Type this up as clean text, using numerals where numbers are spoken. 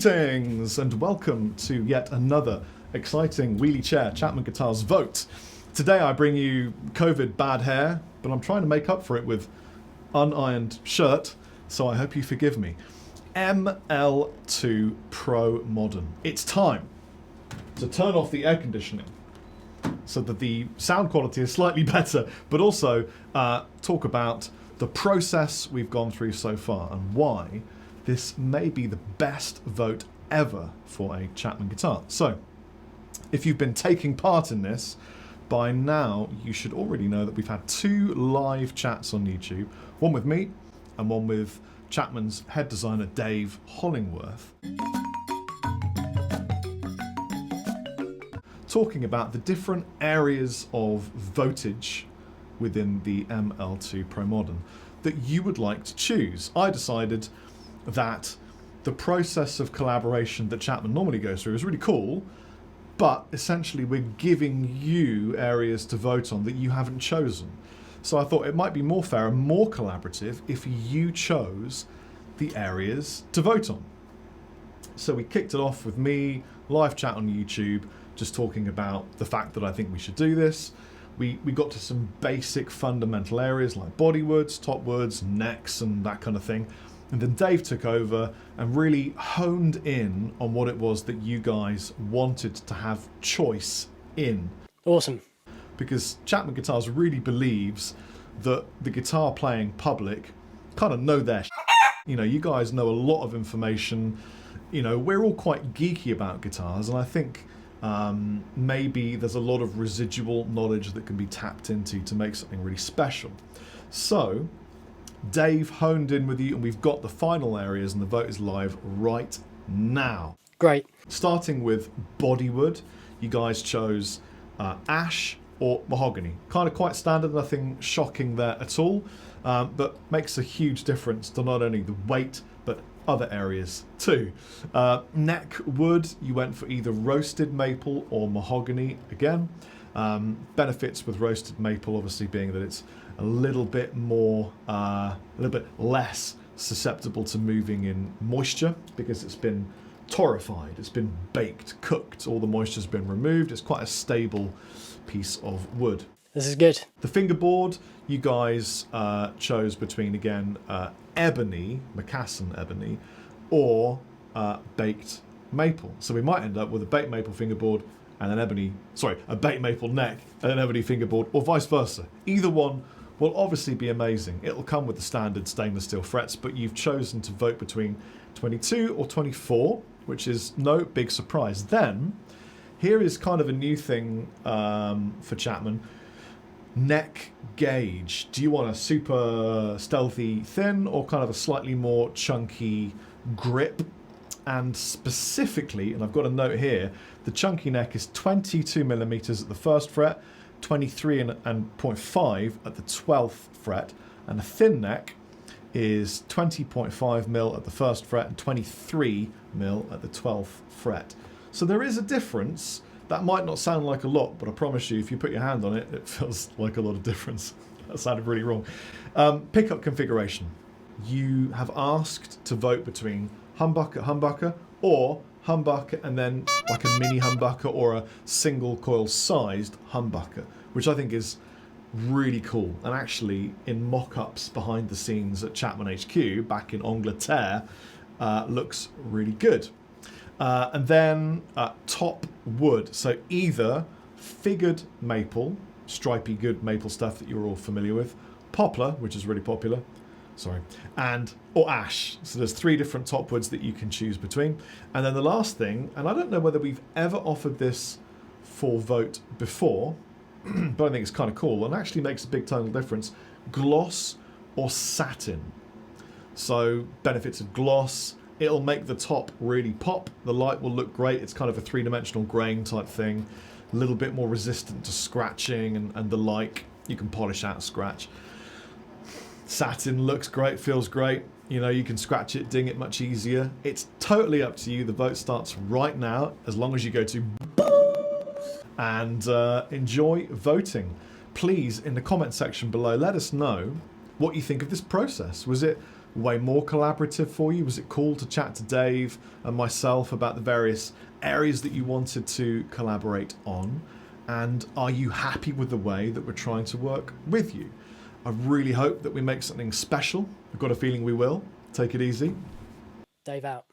Greetings and welcome to yet another exciting wheelie chair Chapman Guitars vote. Today I bring you COVID bad hair, but I'm trying to make up for it with unironed shirt, so I hope you forgive me. ML2 Pro Modern. It's time to turn off the air conditioning so that the sound quality is slightly better, but also talk about the process we've gone through so far and why this may be the best vote ever for a Chapman guitar. So, if you've been taking part in this, by now you should already know that we've had 2 live chats on YouTube, one with me and one with Chapman's head designer Dave Hollingworth, talking about the different areas of votage within the ML2 Pro Modern that you would like to choose. I decided that the process of collaboration that Chapman normally goes through is really cool, but essentially we're giving you areas to vote on that you haven't chosen. So I thought it might be more fair and more collaborative if you chose the areas to vote on. So we kicked it off with me, live chat on YouTube, just talking about the fact that I think we should do this. We got to some basic fundamental areas like bodywoods, top woods, necks and that kind of thing. And then Dave took over and really honed in on what it was that you guys wanted to have choice in. Awesome. Because Chapman Guitars really believes that the guitar playing public kind of know their shit. You know, you guys know a lot of information. You know, we're all quite geeky about guitars, and I think maybe there's a lot of residual knowledge that can be tapped into to make something really special. So Dave honed in with you, and we've got the final areas, and the vote is live right now. Great. Starting with bodywood, you guys chose ash or mahogany. Kind of quite standard, nothing shocking there at all, but makes a huge difference to not only the weight, but other areas too. Neck wood, you went for either roasted maple or mahogany again. Benefits with roasted maple obviously being that it's a little bit more, a little bit less susceptible to moving in moisture because it's been torrefied, it's been baked, cooked, all the moisture's been removed. It's quite a stable piece of wood. This is good. The fingerboard, you guys chose between, again, ebony, Macassan ebony, or baked maple. So we might end up with a baked maple fingerboard and a baked maple neck and an ebony fingerboard, or vice versa. Either one will obviously be amazing. It'll come with the standard stainless steel frets, but you've chosen to vote between 22 or 24, which is no big surprise. Then, here is kind of a new thing for Chapman. Neck gauge. Do you want a super stealthy thin or kind of a slightly more chunky grip? And specifically, and I've got a note here, the chunky neck is 22 millimeters at the 1st fret, 23 and 0.5 at the 12th fret, and a thin neck is 20.5 mil at the 1st fret and 23 mil at the 12th fret. So there is a difference. That might not sound like a lot, but I promise you, if you put your hand on it, it feels like a lot of difference. That sounded really wrong. Pickup configuration. You have asked to vote between humbucker, or humbucker and then like a mini humbucker or a single coil sized humbucker, which I think is really cool. And actually, in mock-ups behind the scenes at Chapman HQ back in Angleterre, looks really good. And then top wood, so either figured maple, stripy good maple stuff that you're all familiar with, poplar, which is really popular, or ash. So there's 3 different top woods that you can choose between. And then the last thing, and I don't know whether we've ever offered this for vote before, but I think it's kind of cool and actually makes a big tonal difference, gloss or satin. So benefits of gloss, it'll make the top really pop, the light will look great, it's kind of a 3-dimensional grain type thing, a little bit more resistant to scratching and the like. You can polish out scratch. Satin looks great, feels great. You know, you can scratch it, ding it much easier. It's totally up to you. The vote starts right now, as long as you go to and enjoy voting. Please, in the comment section below, let us know what you think of this process. Was it way more collaborative for you? Was it cool to chat to Dave and myself about the various areas that you wanted to collaborate on? And are you happy with the way that we're trying to work with you? I really hope that we make something special. I've got a feeling we will. Take it easy. Dave out.